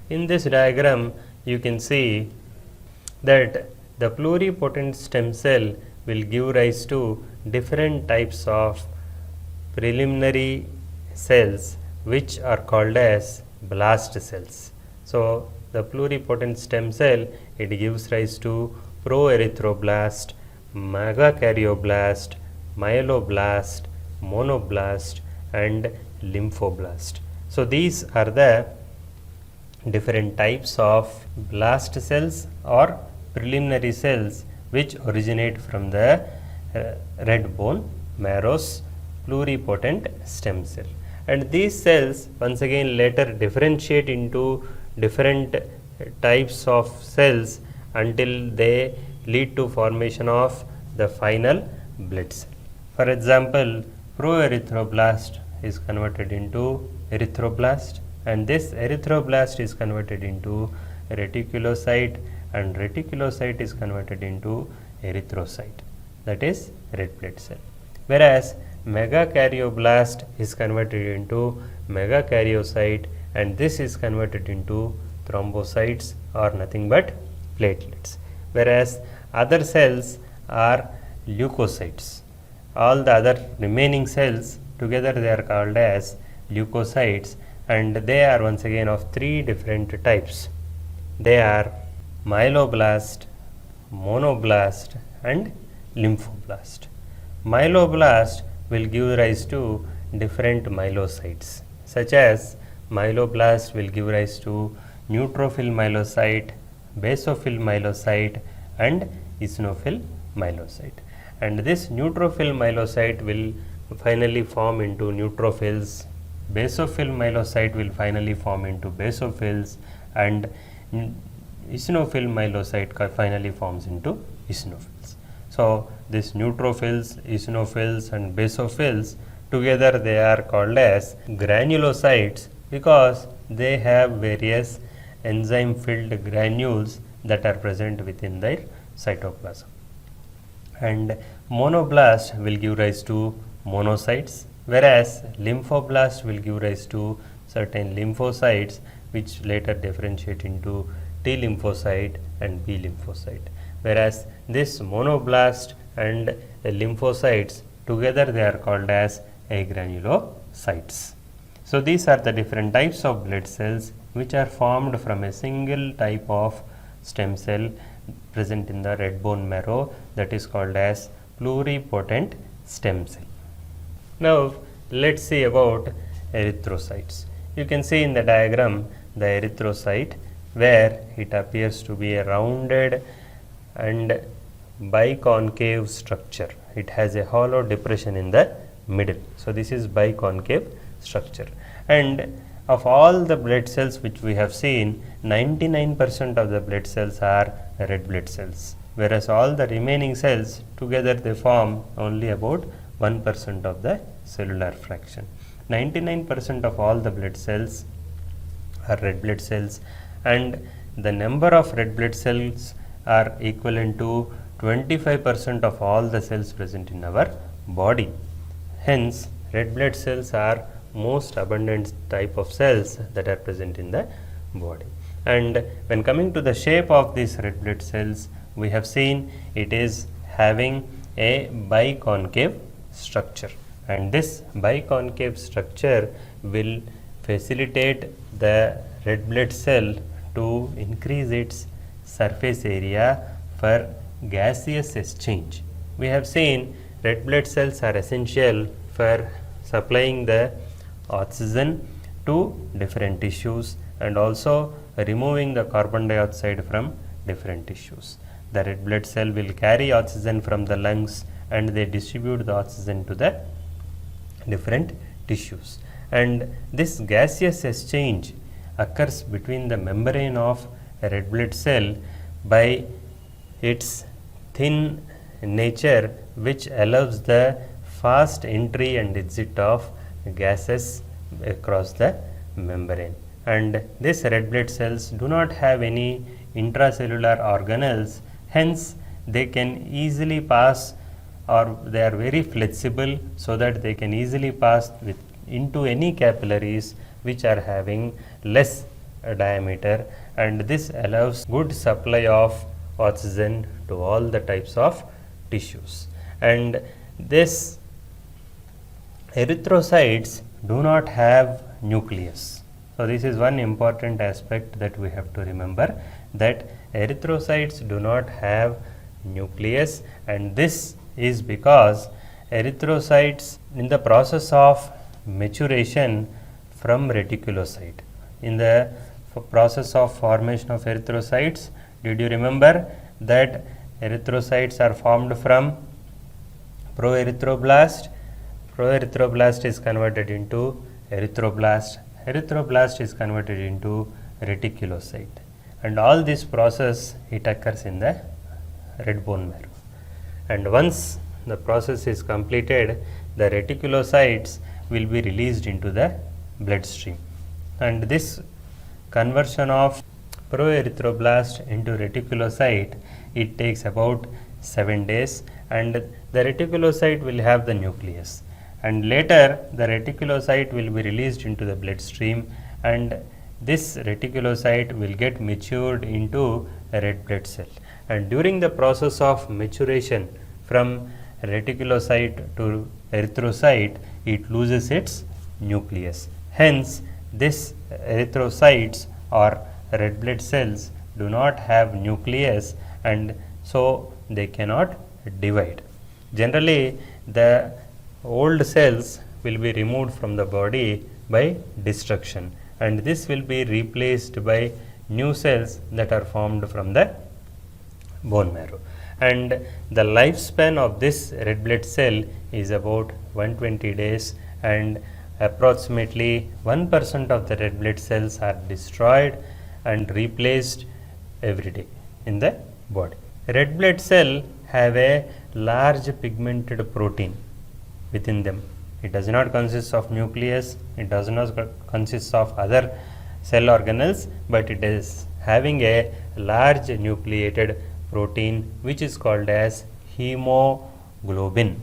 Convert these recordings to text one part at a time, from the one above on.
In this diagram, you can see that the pluripotent stem cell will give rise to different types of preliminary cells which are called as blast cells. So, the pluripotent stem cell, it gives rise to proerythroblast, megakaryoblast, myeloblast, monoblast and lymphoblast. So, these are the different types of blast cells or preliminary cells which originate from the red bone marrow's pluripotent stem cell. And these cells once again later differentiate into different types of cells until they lead to formation of the final blood cell. For example, proerythroblast is converted into erythroblast, and this erythroblast is converted into reticulocyte, and reticulocyte is converted into erythrocyte, that is red blood cell. Whereas megakaryoblast is converted into megakaryocyte, and this is converted into thrombocytes or nothing but platelets. Whereas other cells are leukocytes. All the other remaining cells together they are called as leukocytes, and they are once again of three different types. They are myeloblast, monoblast and lymphoblast. Myeloblast will give rise to different myelocytes, such as myeloblast will give rise to neutrophil myelocyte, basophil myelocyte and eosinophil myelocyte. And this neutrophil myelocyte will finally form into neutrophils, basophil myelocyte will finally form into basophils, and eosinophil myelocyte finally forms into eosinophils. So, this neutrophils, eosinophils and basophils together they are called as granulocytes because they have various enzyme filled granules that are present within their cytoplasm. And monoblast will give rise to monocytes, whereas lymphoblast will give rise to certain lymphocytes which later differentiate into T lymphocyte and B lymphocyte. Whereas this monoblast and lymphocytes together they are called as agranulocytes. So, these are the different types of blood cells which are formed from a single type of stem cell present in the red bone marrow, that is called as pluripotent stem cell. Now, let us see about erythrocytes. You can see in the diagram the erythrocyte where it appears to be a rounded and biconcave structure. It has a hollow depression in the middle. So, this is biconcave structure, and of all the blood cells which we have seen, 99% of the blood cells are red blood cells, whereas all the remaining cells together they form only about 1% of the cellular fraction. 99% of all the blood cells are red blood cells, and the number of red blood cells are equivalent to 25% of all the cells present in our body. Hence, red blood cells are most abundant type of cells that are present in the body. And when coming to the shape of these red blood cells, we have seen it is having a biconcave structure, and this biconcave structure will facilitate the red blood cell to increase its surface area for gaseous exchange. We have seen red blood cells are essential for supplying the oxygen to different tissues and also removing the carbon dioxide from different tissues. The red blood cell will carry oxygen from the lungs and they distribute the oxygen to the different tissues. And this gaseous exchange occurs between the membrane of a red blood cell by its thin nature, which allows the fast entry and exit of gases across the membrane. And these red blood cells do not have any intracellular organelles, hence they can easily pass, or they are very flexible so that they can easily pass into any capillaries which are having less diameter, and this allows good supply of oxygen to all the types of tissues. And this erythrocytes do not have nucleus. So, this is one important aspect that we have to remember, that erythrocytes do not have nucleus, and this is because erythrocytes in the process of maturation from reticulocyte. In the process of formation of erythrocytes, did you remember that erythrocytes are formed from proerythroblast? Proerythroblast is converted into erythroblast. Erythroblast is converted into reticulocyte. And all this process, it occurs in the red bone marrow. And once the process is completed, the reticulocytes will be released into the bloodstream. And this conversion of proerythroblast into reticulocyte, it takes about 7 days, and the reticulocyte will have the nucleus. And later the reticulocyte will be released into the bloodstream, and this reticulocyte will get matured into a red blood cell. And during the process of maturation from reticulocyte to erythrocyte, it loses its nucleus. Hence, this erythrocytes or red blood cells do not have nucleus, and so they cannot divide. Generally, the old cells will be removed from the body by destruction, and this will be replaced by new cells that are formed from the bone marrow. And the lifespan of this red blood cell is about 120 days, and approximately 1% of the red blood cells are destroyed and replaced every day in the body. Red blood cell have a large pigmented protein within them. It does not consist of nucleus, it does not consist of other cell organelles, but it is having a large nucleated protein which is called as hemoglobin,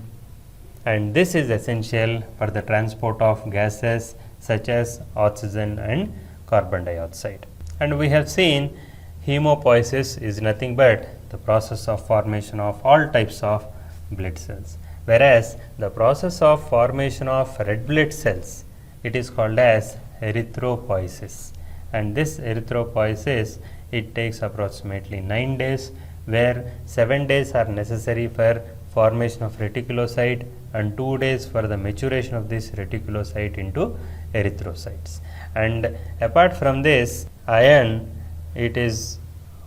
and this is essential for the transport of gases such as oxygen and carbon dioxide. And we have seen hemopoiesis is nothing but the process of formation of all types of blood cells, whereas the process of formation of red blood cells, it is called as erythropoiesis. And this erythropoiesis, it takes approximately 9 days, where 7 days are necessary for formation of reticulocyte and 2 days for the maturation of this reticulocyte into erythrocytes. And apart from this, iron, it is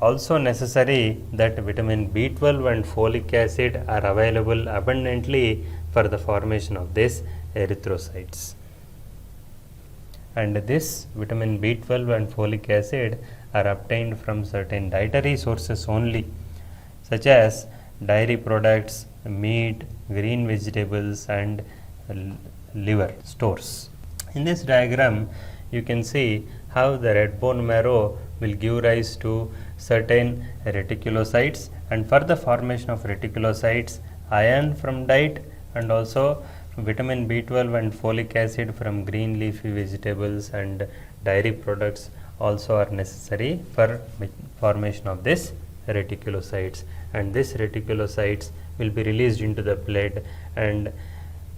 also necessary that vitamin B12 and folic acid are available abundantly for the formation of these erythrocytes. And this vitamin B12 and folic acid are obtained from certain dietary sources only, such as dairy products, meat, green vegetables, and liver stores. In this diagram, you can see how the red bone marrow will give rise to certain reticulocytes, and for the formation of reticulocytes, iron from diet and also vitamin B12 and folic acid from green leafy vegetables and dairy products also are necessary for formation of this reticulocytes, and this reticulocytes will be released into the blood and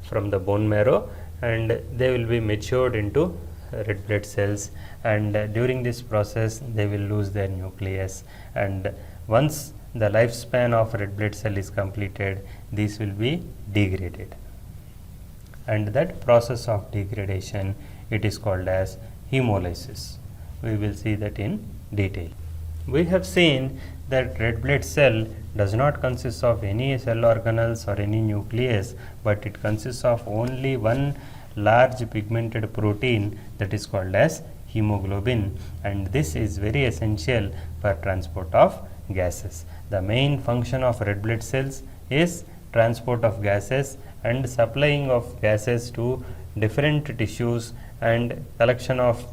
from the bone marrow, and they will be matured into red blood cells, and during this process they will lose their nucleus, and once the lifespan of red blood cell is completed, these will be degraded, and that process of degradation, it is called as hemolysis. We will see that in detail. We have seen that red blood cell does not consist of any cell organelles or any nucleus, but it consists of only one large pigmented protein that is called as hemoglobin, and this is very essential for transport of gases. The main function of red blood cells is transport of gases and supplying of gases to different tissues and collection of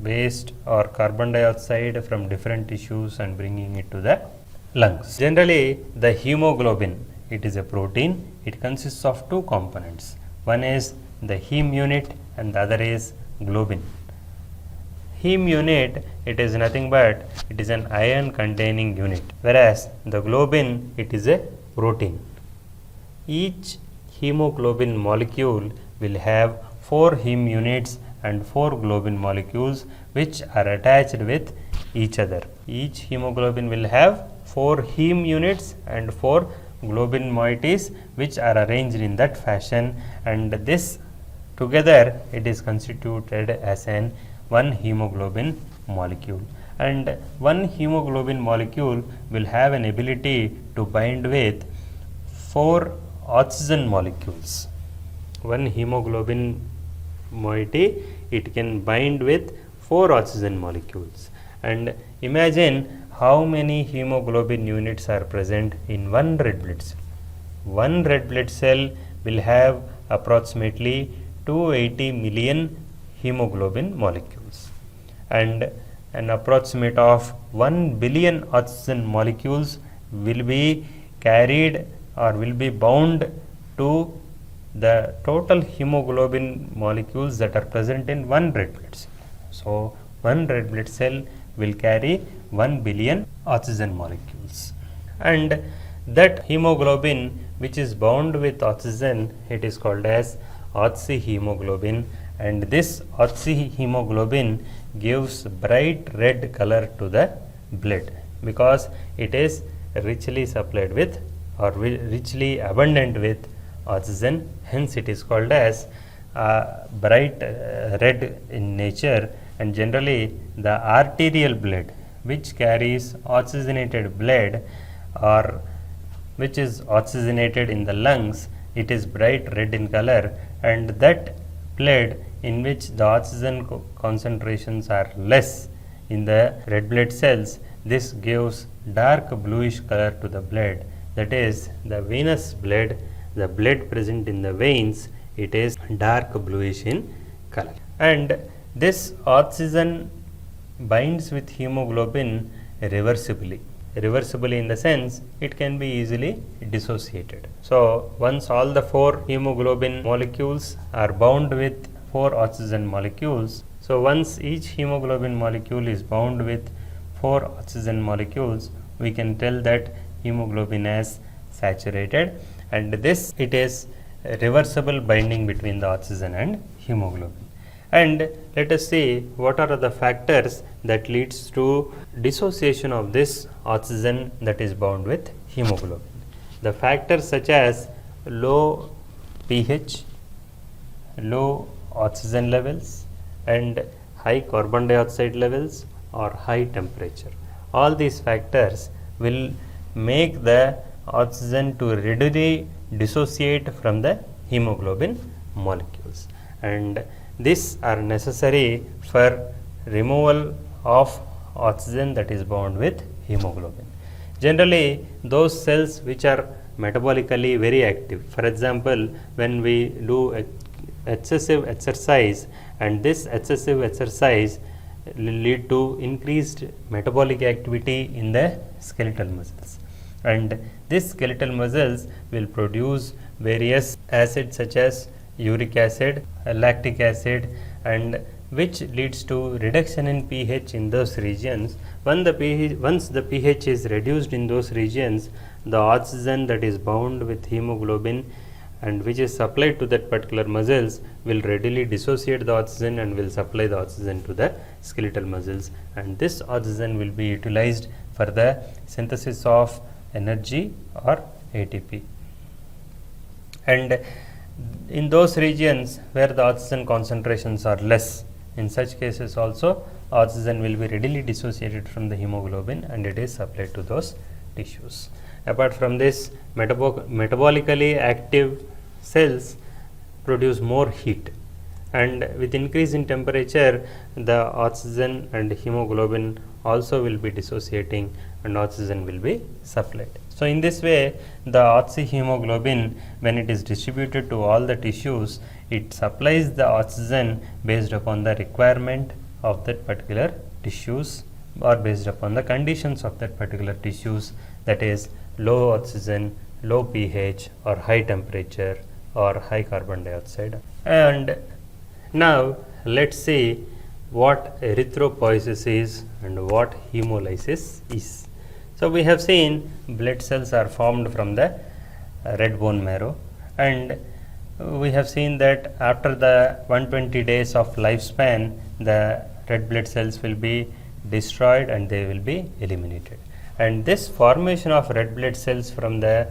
waste or carbon dioxide from different tissues and bringing it to the lungs. Generally, the hemoglobin, it is a protein. It consists of two components. One is the heme unit and the other is globin. Heme unit, it is nothing but it is an iron containing unit, whereas the globin, it is a protein. Each hemoglobin molecule will have 4 heme units and 4 globin molecules which are attached with each other. Each hemoglobin will have 4 heme units and 4 globin moieties which are arranged in that fashion, and this together it is constituted as an one hemoglobin molecule. And one hemoglobin molecule will have an ability to bind with 4 oxygen molecules. One hemoglobin moiety, it can bind with 4 oxygen molecules. And imagine how many hemoglobin units are present in one red blood cell. One red blood cell will have approximately 280 million hemoglobin molecules, and an approximate of 1 billion oxygen molecules will be carried or will be bound to the total hemoglobin molecules that are present in one red blood cell. So, one red blood cell will carry 1 billion oxygen molecules, and that hemoglobin which is bound with oxygen, it is called as oxyhemoglobin, and this oxyhemoglobin gives bright red color to the blood because it is richly supplied with or richly abundant with oxygen, hence it is called as bright red in nature. And generally the arterial blood which carries oxygenated blood or which is oxygenated in the lungs, it is bright red in color, and that blood in which the oxygen concentrations are less in the red blood cells, this gives dark bluish color to the blood, that is the venous blood, the blood present in the veins, it is dark bluish in color. And this oxygen binds with hemoglobin reversibly. Reversibly in the sense it can be easily dissociated. So, once all the 4 hemoglobin molecules are bound with 4 oxygen molecules, so once each hemoglobin molecule is bound with 4 oxygen molecules, we can tell that hemoglobin is saturated, and this it is reversible binding between the oxygen and hemoglobin. And let us see what are the factors that leads to dissociation of this oxygen that is bound with hemoglobin. The factors such as low pH, low oxygen levels, and high carbon dioxide levels or high temperature. All these factors will make the oxygen to readily dissociate from the hemoglobin molecules, and these are necessary for removal of oxygen that is bound with hemoglobin. Generally, those cells which are metabolically very active, for example, when we do excessive exercise, and this excessive exercise will lead to increased metabolic activity in the skeletal muscles, and these skeletal muscles will produce various acids such as uric acid, lactic acid, and which leads to reduction in pH in those regions. Once the pH is reduced in those regions, the oxygen that is bound with hemoglobin and which is supplied to that particular muscles will readily dissociate the oxygen and will supply the oxygen to the skeletal muscles, and this oxygen will be utilized for the synthesis of energy or ATP. And in those regions where the oxygen concentrations are less, in such cases also oxygen will be readily dissociated from the hemoglobin and it is supplied to those tissues. Apart from this, metabolically active cells produce more heat, and with increase in temperature the oxygen and hemoglobin also will be dissociating and oxygen will be supplied. So, in this way the oxyhemoglobin, when it is distributed to all the tissues, it supplies the oxygen based upon the requirement of that particular tissues or based upon the conditions of that particular tissues, that is low oxygen, low pH or high temperature or high carbon dioxide. And now let us see what erythropoiesis is and what hemolysis is. So, we have seen blood cells are formed from the red bone marrow, and we have seen that after the 120 days of lifespan, the red blood cells will be destroyed and they will be eliminated. And this formation of red blood cells from the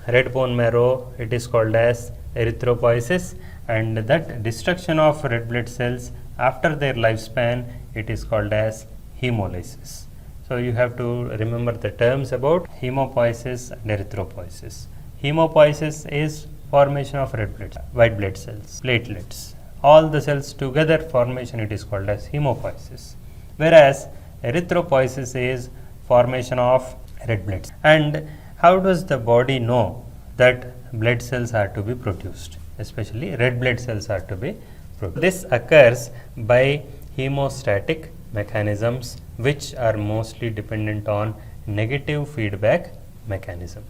red bone marrow, it is called as erythropoiesis, and that destruction of red blood cells after their lifespan, it is called as hemolysis. So, you have to remember the terms about hemopoiesis and erythropoiesis. Hemopoiesis is formation of red blood, white blood cells, platelets, all the cells together formation, it is called as hemopoiesis. Whereas erythropoiesis is formation of red blood cells. And how does the body know that blood cells are to be produced, especially red blood cells are to be produced? This occurs by hemostatic mechanisms, which are mostly dependent on negative feedback mechanism.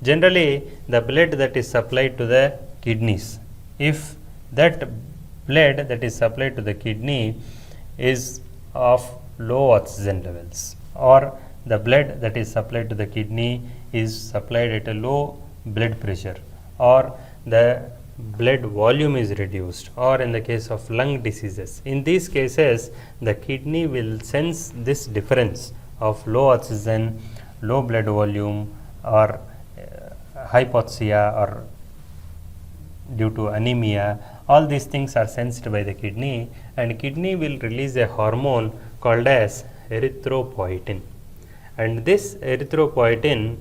Generally, the blood that is supplied to the kidneys, if that blood that is supplied to the kidney is of low oxygen levels, or the blood that is supplied to the kidney is supplied at a low blood pressure, or the blood volume is reduced, or in the case of lung diseases, in these cases the kidney will sense this difference of low oxygen, low blood volume, or hypoxia, or due to anemia. All these things are sensed by the kidney, and kidney will release a hormone called as erythropoietin, and this erythropoietin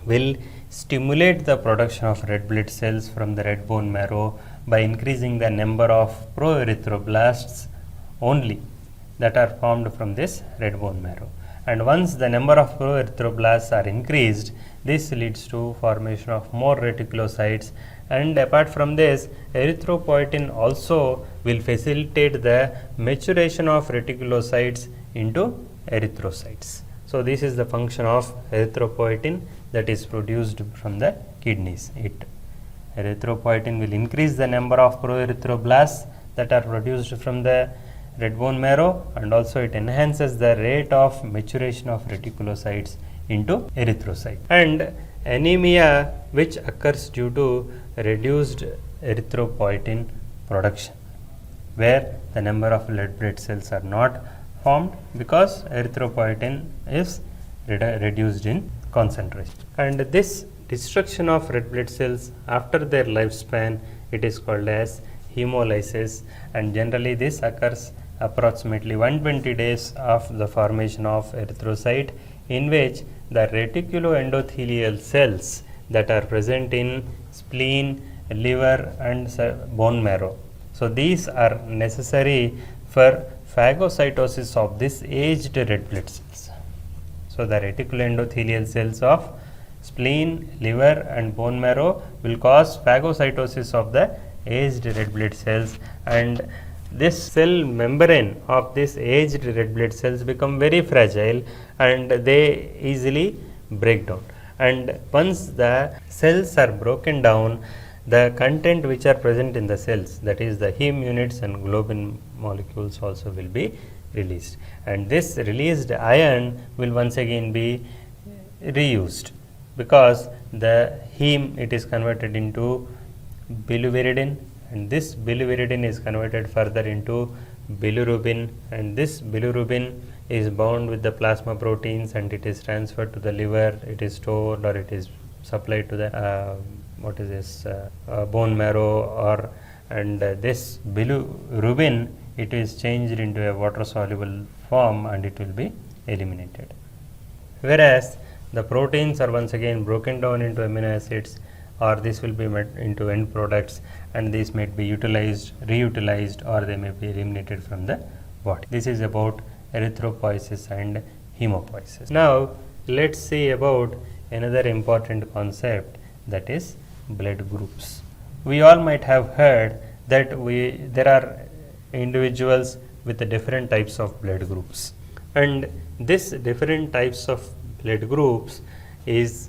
will stimulate the production of red blood cells from the red bone marrow by increasing the number of proerythroblasts only that are formed from this red bone marrow. And once the number of proerythroblasts are increased, this leads to formation of more reticulocytes, and apart from this, erythropoietin also will facilitate the maturation of reticulocytes into erythrocytes. So, this is the function of erythropoietin that is produced from the kidneys. Erythropoietin will increase the number of proerythroblasts that are produced from the red bone marrow, and also it enhances the rate of maturation of reticulocytes into erythrocyte. And anemia, which occurs due to reduced erythropoietin production, where the number of red blood cells are not formed because erythropoietin is reduced in concentration. And this destruction of red blood cells after their lifespan, it is called as hemolysis, and generally this occurs approximately 120 days of the formation of erythrocyte, in which the reticuloendothelial cells that are present in spleen, liver, and bone marrow. So, these are necessary for phagocytosis of this aged red blood cells. So, the reticuloendothelial cells of spleen, liver, and bone marrow will cause phagocytosis of the aged red blood cells, and this cell membrane of this aged red blood cells become very fragile and they easily break down. And once the cells are broken down, the content which are present in the cells, that is the heme units and globin molecules, also will be released, and this released iron will once again be reused, because the heme, it is converted into biliverdin, and this biliverdin is converted further into bilirubin, and this bilirubin is bound with the plasma proteins and it is transferred to the liver, it is stored, or it is supplied to the bone marrow, and this bilirubin, it is changed into a water soluble form and it will be eliminated. Whereas the proteins are once again broken down into amino acids, or this will be made into end products, and these may be utilized, reutilized, or they may be eliminated from the body. This is about erythropoiesis and hemopoiesis. Now, let's see about another important concept, that is blood groups. We all might have heard that there are individuals with the different types of blood groups, and this different types of blood groups is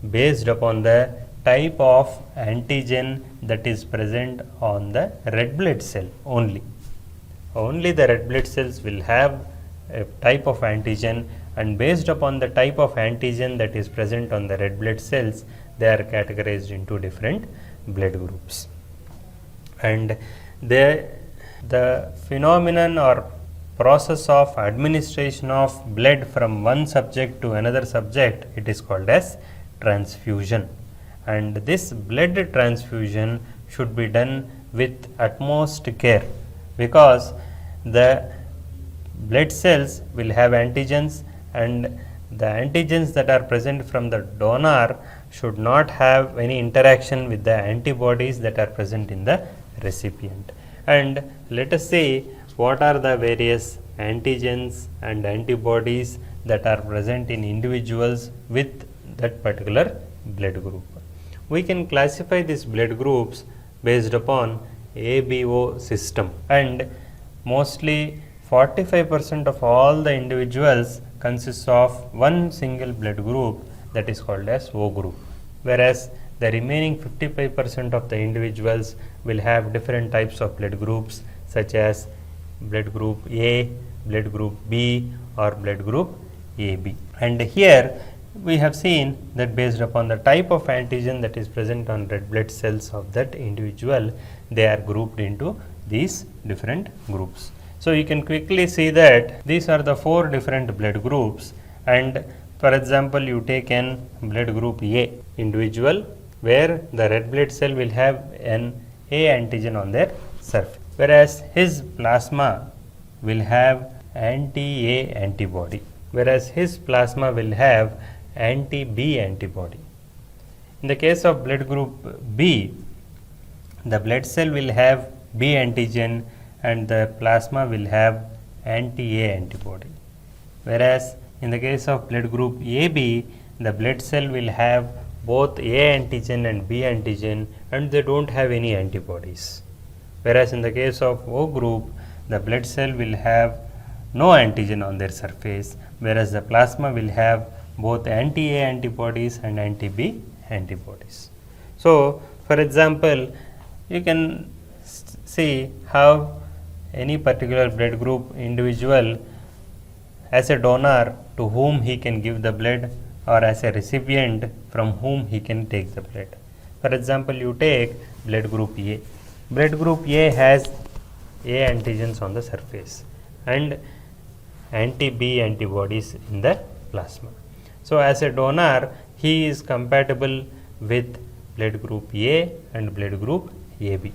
based upon the type of antigen that is present on the red blood cell only. only the red blood cells will have a type of antigen, and based upon the type of antigen that is present on the red blood cells, they are categorized into different blood groups. And the phenomenon or process of administration of blood from one subject to another subject, it is called as transfusion, and this blood transfusion should be done with utmost care, because the blood cells will have antigens, and the antigens that are present from the donor should not have any interaction with the antibodies that are present in the recipient. And let us see what are the various antigens and antibodies that are present in individuals with that particular blood group. We can classify these blood groups based upon ABO system, and mostly 45% of all the individuals consists of one single blood group, that is called as O group, whereas the remaining 55% of the individuals will have different types of blood groups, such as blood group A, blood group B, or blood group AB. And here we have seen that based upon the type of antigen that is present on red blood cells of that individual, they are grouped into these different groups. So you can quickly see that these are the 4 different blood groups, and for example, you take an blood group A individual, where the red blood cell will have an A antigen on their surface, whereas his plasma will have anti-A antibody, whereas his plasma will have anti-B antibody. In the case of blood group B, the blood cell will have B antigen and the plasma will have anti-A antibody, whereas in the case of blood group AB, the blood cell will have both A antigen and B antigen, and they don't have any antibodies, whereas in the case of O group, the blood cell will have no antigen on their surface, whereas the plasma will have both anti-A antibodies and anti-B antibodies. So, for example, you can see how any particular blood group individual as a donor to whom he can give the blood, or as a recipient from whom he can take the blood. For example, you take blood group A. Blood group A has A antigens on the surface and anti-B antibodies in the plasma. So, as a donor, he is compatible with blood group A and blood group AB.